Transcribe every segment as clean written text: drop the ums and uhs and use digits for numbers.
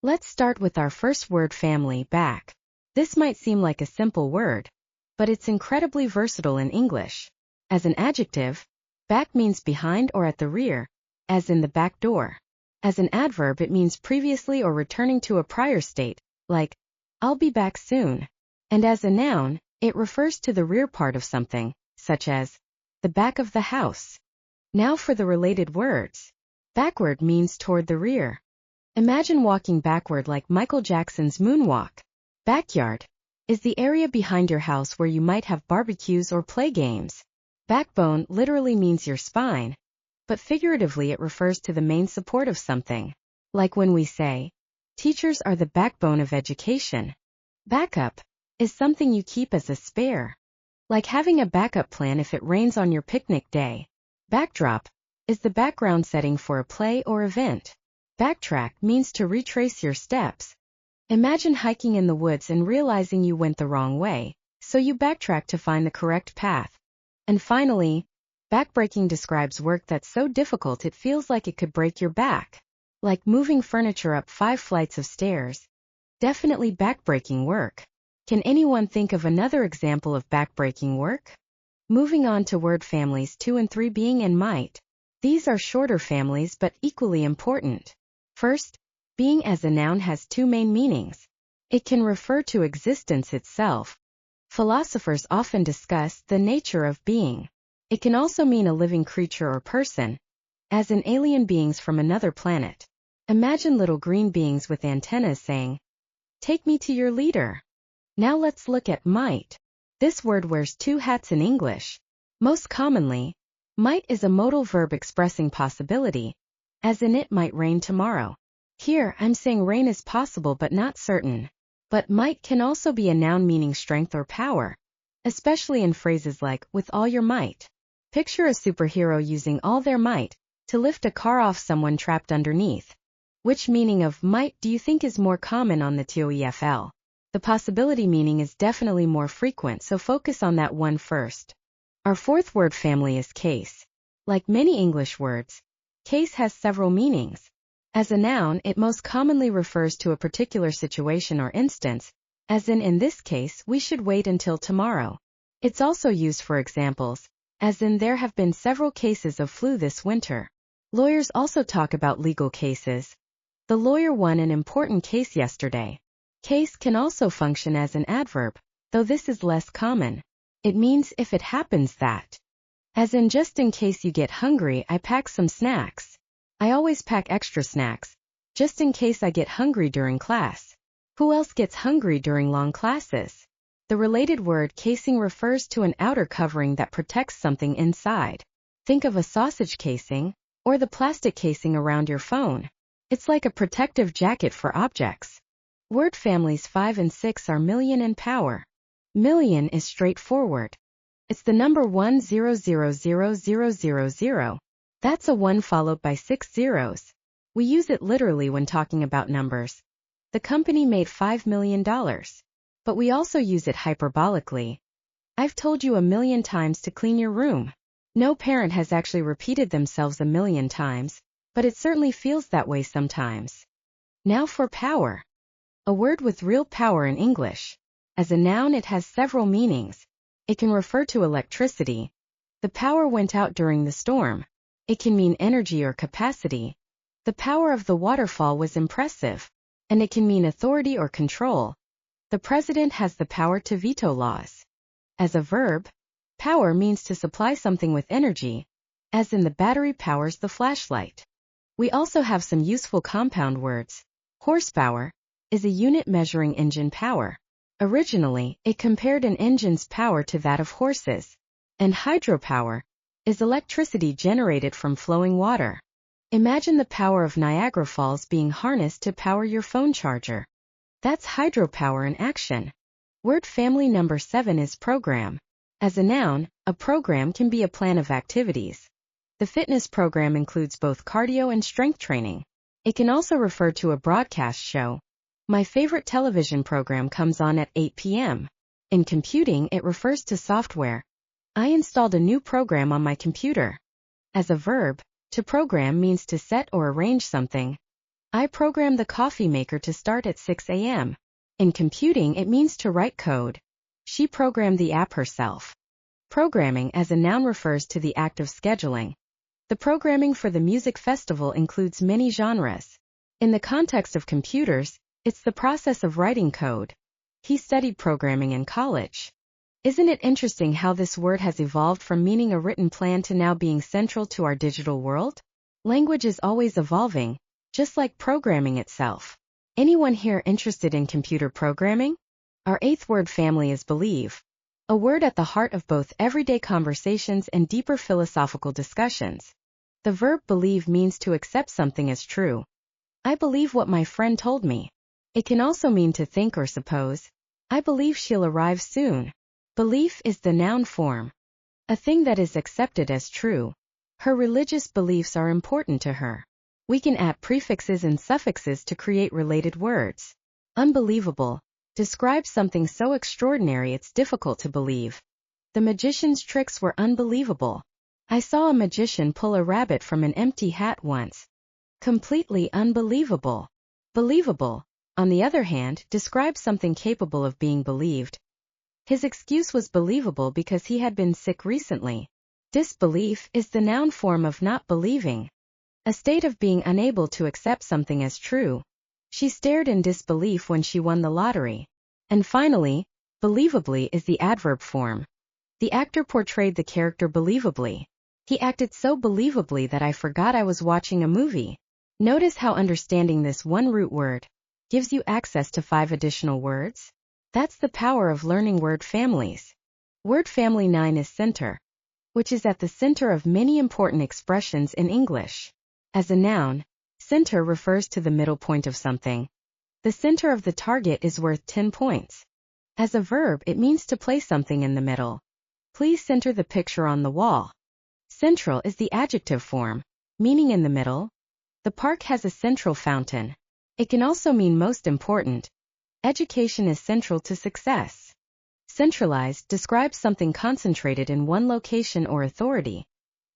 Let's start with our first word family, back. This might seem like a simple word, but it's incredibly versatile in English. As an adjective, back means behind or at the rear, as in the back door. As an adverb, it means previously or returning to a prior state, like, I'll be back soon. And as a noun, it refers to the rear part of something, such as, the back of the house. Now for the related words. Backward means toward the rear. Imagine walking backward like Michael Jackson's moonwalk. Backyard is the area behind your house where you might have barbecues or play games. Backbone literally means your spine, but figuratively it refers to the main support of something. Like when we say, teachers are the backbone of education. Backup is something you keep as a spare. Like having a backup plan if it rains on your picnic day. Backdrop is the background setting for a play or event. Backtrack means to retrace your steps. Imagine hiking in the woods and realizing you went the wrong way, so you backtrack to find the correct path. And finally, backbreaking describes work that's so difficult it feels like it could break your back. Like moving furniture up 5 flights of stairs. Definitely backbreaking work. Can anyone think of another example of backbreaking work? Moving on to word families 2 and 3, being and might. These are shorter families but equally important. First, being as a noun has 2 main meanings. It can refer to existence itself. Philosophers often discuss the nature of being. It can also mean a living creature or person, as in alien beings from another planet. Imagine little green beings with antennas saying, "Take me to your leader." Now let's look at might. This word wears 2 hats in English. Most commonly, might is a modal verb expressing possibility, as in it might rain tomorrow. Here, I'm saying rain is possible but not certain. But might can also be a noun meaning strength or power, especially in phrases like, with all your might. Picture a superhero using all their might to lift a car off someone trapped underneath. Which meaning of might do you think is more common on the TOEFL? The possibility meaning is definitely more frequent, so focus on that one first. Our fourth word family is case. Like many English words, case has several meanings. As a noun, it most commonly refers to a particular situation or instance, as in this case, we should wait until tomorrow. It's also used for examples, as in there have been several cases of flu this winter. Lawyers also talk about legal cases. The lawyer won an important case yesterday. Case can also function as an adverb, though this is less common. It means if it happens that. As in just in case you get hungry, I pack some snacks. I always pack extra snacks, just in case I get hungry during class. Who else gets hungry during long classes? The related word casing refers to an outer covering that protects something inside. Think of a sausage casing, or the plastic casing around your phone. It's like a protective jacket for objects. Word families 5 and 6 are million and power. Million is straightforward. It's the number 1000000. That's a 1 followed by 6 zeros. We use it literally when talking about numbers. The company made $5 million. But we also use it hyperbolically. I've told you 1,000,000 times to clean your room. No parent has actually repeated themselves 1,000,000 times, but it certainly feels that way sometimes. Now for power. A word with real power in English. As a noun, it has several meanings. It can refer to electricity. The power went out during the storm. It can mean energy or capacity. The power of the waterfall was impressive. And it can mean authority or control. The president has the power to veto laws. As a verb, power means to supply something with energy, as in the battery powers the flashlight. We also have some useful compound words. Horsepower is a unit measuring engine power. Originally, it compared an engine's power to that of horses. And hydropower is electricity generated from flowing water. Imagine the power of Niagara Falls being harnessed to power your phone charger. That's hydropower in action. Word family number 7 is program. As a noun, a program can be a plan of activities. The fitness program includes both cardio and strength training. It can also refer to a broadcast show. My favorite television program comes on at 8 p.m. In computing, it refers to software. I installed a new program on my computer. As a verb, to program means to set or arrange something. I programmed the coffee maker to start at 6 a.m. In computing, it means to write code. She programmed the app herself. Programming as a noun refers to the act of scheduling. The programming for the music festival includes many genres. In the context of computers, it's the process of writing code. He studied programming in college. Isn't it interesting how this word has evolved from meaning a written plan to now being central to our digital world? Language is always evolving, just like programming itself. Anyone here interested in computer programming? Our eighth word family is believe. A word at the heart of both everyday conversations and deeper philosophical discussions. The verb believe means to accept something as true. I believe what my friend told me. It can also mean to think or suppose. I believe she'll arrive soon. Belief is the noun form. A thing that is accepted as true. Her religious beliefs are important to her. We can add prefixes and suffixes to create related words. Unbelievable describes something so extraordinary it's difficult to believe. The magician's tricks were unbelievable. I saw a magician pull a rabbit from an empty hat once. Completely unbelievable. Believable, on the other hand, describes something capable of being believed. His excuse was believable because he had been sick recently. Disbelief is the noun form of not believing. A state of being unable to accept something as true. She stared in disbelief when she won the lottery. And finally, believably is the adverb form. The actor portrayed the character believably. He acted so believably that I forgot I was watching a movie. Notice how understanding this one root word gives you access to 5 additional words? That's the power of learning word families. Word family 9 is center, which is at the center of many important expressions in English. As a noun, center refers to the middle point of something. The center of the target is worth 10 points. As a verb, it means to place something in the middle. Please center the picture on the wall. Central is the adjective form, meaning in the middle. The park has a central fountain. It can also mean most important. Education is central to success. Centralized describes something concentrated in one location or authority.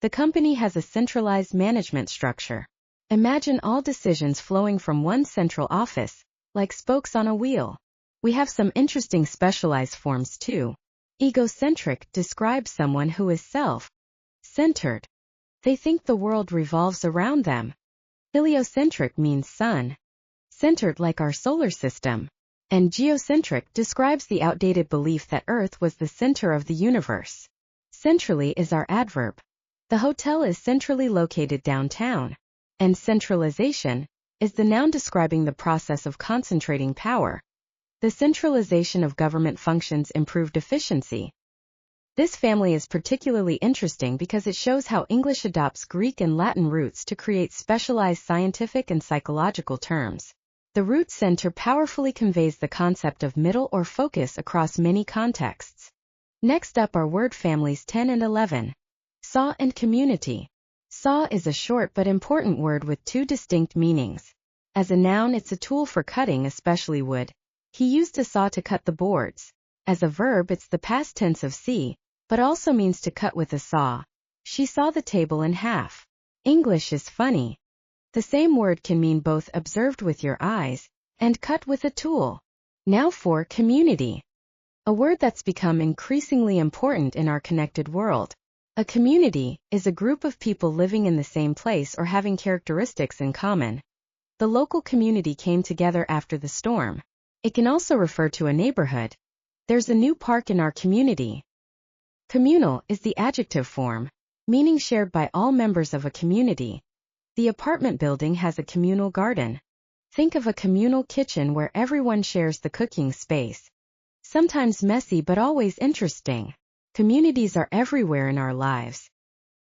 The company has a centralized management structure. Imagine all decisions flowing from one central office, like spokes on a wheel. We have some interesting specialized forms too. Egocentric describes someone who is self-centered. They think the world revolves around them. Heliocentric means sun. Centered like our solar system. And geocentric describes the outdated belief that Earth was the center of the universe. Centrally is our adverb. The hotel is centrally located downtown. And centralization is the noun describing the process of concentrating power. The centralization of government functions improved efficiency. This family is particularly interesting because it shows how English adopts Greek and Latin roots to create specialized scientific and psychological terms. The root center powerfully conveys the concept of middle or focus across many contexts. Next up are word families 10 and 11. Saw and community. Saw is a short but important word with 2 distinct meanings. As a noun, it's a tool for cutting, especially wood. He used a saw to cut the boards. As a verb, it's the past tense of see, but also means to cut with a saw. She saw the table in half. English is funny. The same word can mean both observed with your eyes and cut with a tool. Now for community. A word that's become increasingly important in our connected world. A community is a group of people living in the same place or having characteristics in common. The local community came together after the storm. It can also refer to a neighborhood. There's a new park in our community. Communal is the adjective form, meaning shared by all members of a community. The apartment building has a communal garden. Think of a communal kitchen where everyone shares the cooking space. Sometimes messy but always interesting. Communities are everywhere in our lives.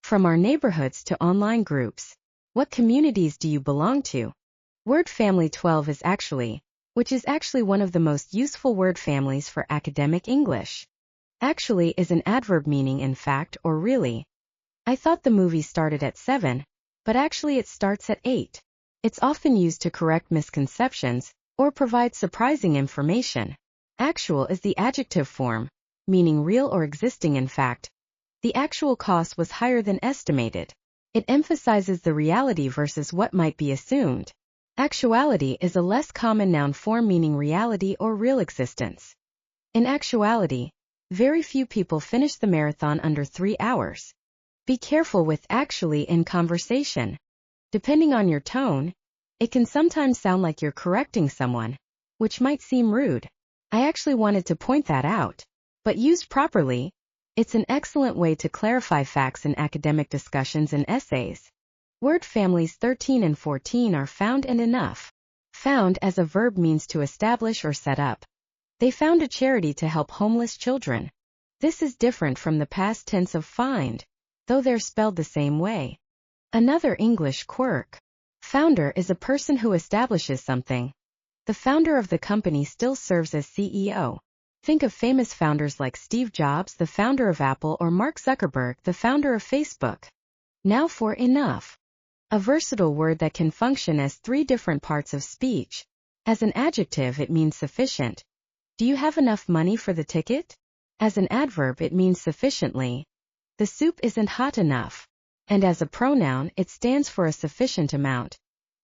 From our neighborhoods to online groups. What communities do you belong to? Word family 12 is actually, which is actually one of the most useful word families for academic English. Actually is an adverb meaning in fact or really. I thought the movie started at 7, but actually it starts at 8. It's often used to correct misconceptions or provide surprising information. Actual is the adjective form, meaning real or existing in fact. The actual cost was higher than estimated. It emphasizes the reality versus what might be assumed. Actuality is a less common noun form meaning reality or real existence. In actuality, very few people finish the marathon under 3 hours. Be careful with actually in conversation. Depending on your tone, it can sometimes sound like you're correcting someone, which might seem rude. I actually wanted to point that out. But used properly, it's an excellent way to clarify facts in academic discussions and essays. Word families 13 and 14 are found and enough. Found as a verb means to establish or set up. They found a charity to help homeless children. This is different from the past tense of find, though they're spelled the same way. Another English quirk. Founder is a person who establishes something. The founder of the company still serves as CEO. Think of famous founders like Steve Jobs, the founder of Apple, or Mark Zuckerberg, the founder of Facebook. Now for enough. A versatile word that can function as 3 different parts of speech. As an adjective, it means sufficient. Do you have enough money for the ticket? As an adverb, it means sufficiently. The soup isn't hot enough. And as a pronoun, it stands for a sufficient amount.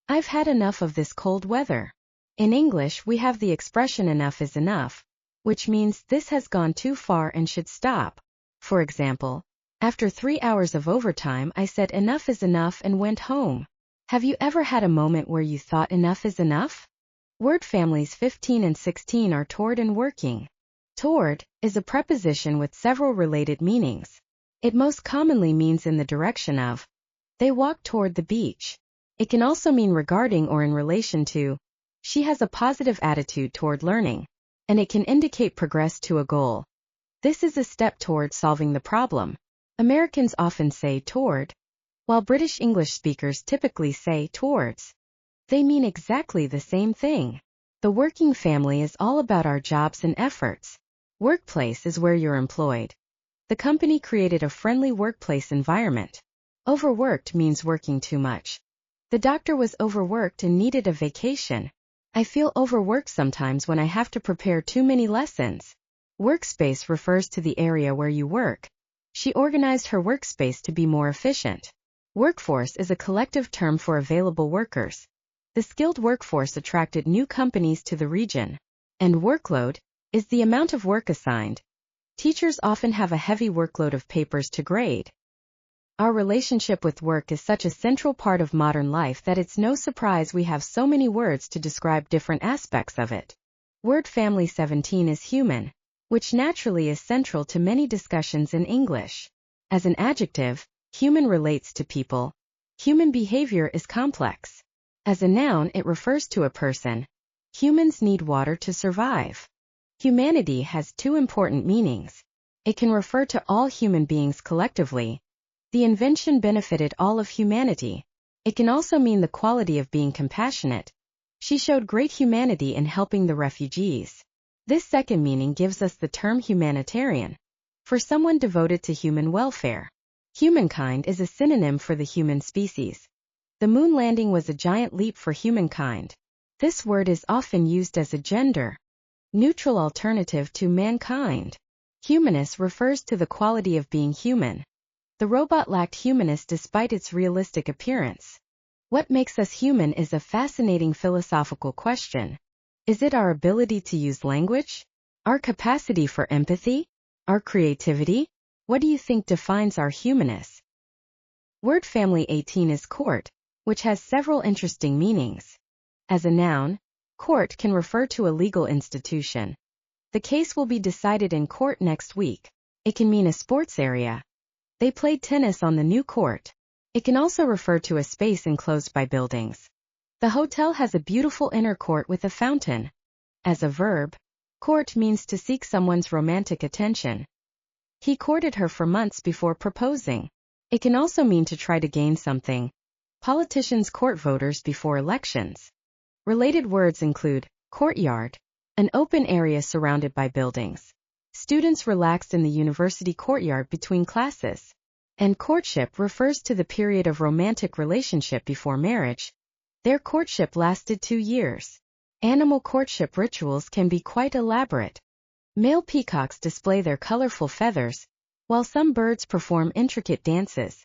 I've had enough of this cold weather. In English, we have the expression enough is enough, which means this has gone too far and should stop. For example, after 3 hours of overtime, I said enough is enough and went home. Have you ever had a moment where you thought enough is enough? Word families 15 and 16 are toward and working. Toward is a preposition with several related meanings. It most commonly means in the direction of. They walk toward the beach. It can also mean regarding or in relation to. She has a positive attitude toward learning. And it can indicate progress to a goal. This is a step toward solving the problem. Americans often say toward, while British English speakers typically say towards. They mean exactly the same thing. The working family is all about our jobs and efforts. Workplace is where you're employed. The company created a friendly workplace environment. Overworked means working too much. The doctor was overworked and needed a vacation. I feel overworked sometimes when I have to prepare too many lessons. Workspace refers to the area where you work. She organized her workspace to be more efficient. Workforce is a collective term for available workers. The skilled workforce attracted new companies to the region. And workload is the amount of work assigned. Teachers often have a heavy workload of papers to grade. Our relationship with work is such a central part of modern life that it's no surprise we have so many words to describe different aspects of it. Word family 17 is human, which naturally is central to many discussions in English. As an adjective, human relates to people. Human behavior is complex. As a noun, it refers to a person. Humans need water to survive. Humanity has 2 important meanings. It can refer to all human beings collectively. The invention benefited all of humanity. It can also mean the quality of being compassionate. She showed great humanity in helping the refugees. This second meaning gives us the term humanitarian, for someone devoted to human welfare. Humankind is a synonym for the human species. The moon landing was a giant leap for humankind. This word is often used as a gender neutral alternative to mankind. Humanist refers to the quality of being human. The robot lacked humanist despite its realistic appearance. What makes us human is a fascinating philosophical question. Is it our ability to use language? Our capacity for empathy? Our creativity? What do you think defines our humanness? Word family 18 is court, which has several interesting meanings. As a noun, court can refer to a legal institution. The case will be decided in court next week. It can mean a sports area. They played tennis on the new court. It can also refer to a space enclosed by buildings. The hotel has a beautiful inner court with a fountain. As a verb, court means to seek someone's romantic attention. He courted her for months before proposing. It can also mean to try to gain something. Politicians court voters before elections. Related words include courtyard, an open area surrounded by buildings. Students relaxed in the university courtyard between classes. And courtship refers to the period of romantic relationship before marriage. Their courtship lasted 2 years. Animal courtship rituals can be quite elaborate. Male peacocks display their colorful feathers, while some birds perform intricate dances.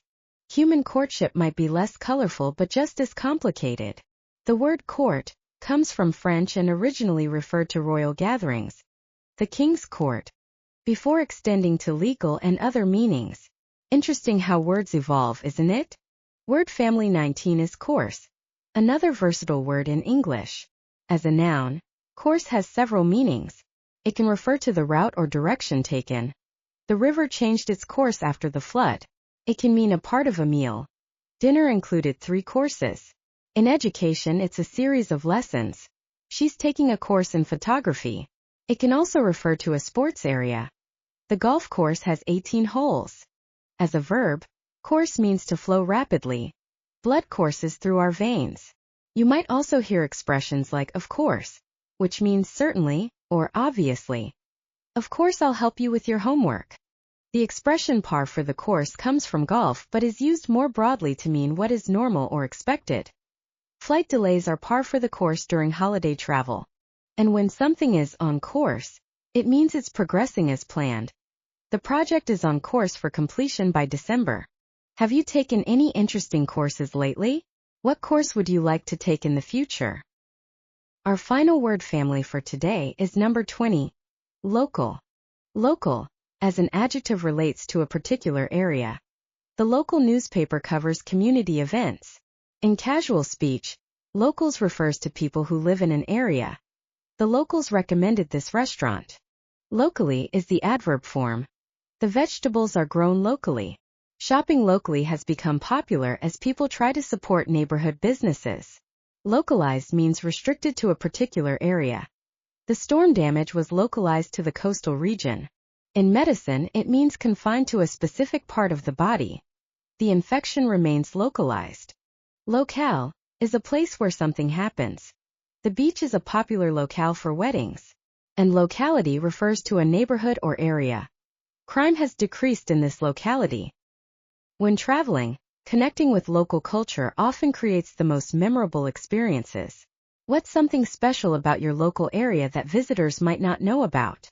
Human courtship might be less colorful but just as complicated. The word court comes from French and originally referred to royal gatherings, the king's court, before extending to legal and other meanings. Interesting how words evolve, isn't it? Word family 19 is course, another versatile word in English. As a noun, course has several meanings. It can refer to the route or direction taken. The river changed its course after the flood. It can mean a part of a meal. Dinner included 3 courses. In education, it's a series of lessons. She's taking a course in photography. It can also refer to a sports area. The golf course has 18 holes. As a verb, course means to flow rapidly. Blood courses through our veins. You might also hear expressions like of course, which means certainly or obviously. Of course I'll help you with your homework. The expression par for the course comes from golf but is used more broadly to mean what is normal or expected. Flight delays are par for the course during holiday travel. And when something is on course, it means it's progressing as planned. The project is on course for completion by December. Have you taken any interesting courses lately? What course would you like to take in the future? Our final word family for today is number 20, local. Local, as an adjective, relates to a particular area. The local newspaper covers community events. In casual speech, locals refers to people who live in an area. The locals recommended this restaurant. Locally is the adverb form. The vegetables are grown locally. Shopping locally has become popular as people try to support neighborhood businesses. Localized means restricted to a particular area. The storm damage was localized to the coastal region. In medicine, it means confined to a specific part of the body. The infection remains localized. Locale is a place where something happens. The beach is a popular locale for weddings. And locality refers to a neighborhood or area. Crime has decreased in this locality. When traveling, connecting with local culture often creates the most memorable experiences. What's something special about your local area that visitors might not know about?